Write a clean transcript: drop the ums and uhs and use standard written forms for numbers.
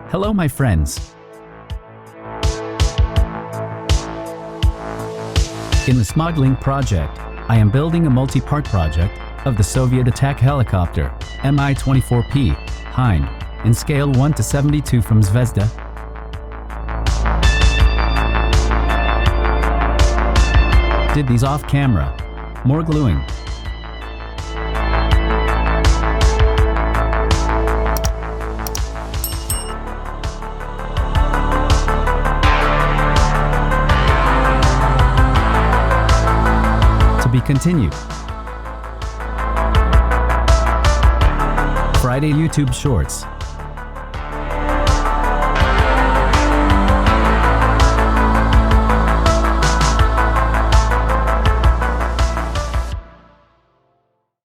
Hello my friends. In the smuggling project, I am building a multi-part project of the Soviet Attack Helicopter Mi-24p Hind in scale 1:72 from Zvezda. Did these off camera. More gluing. To be continued. Friday YouTube Shorts.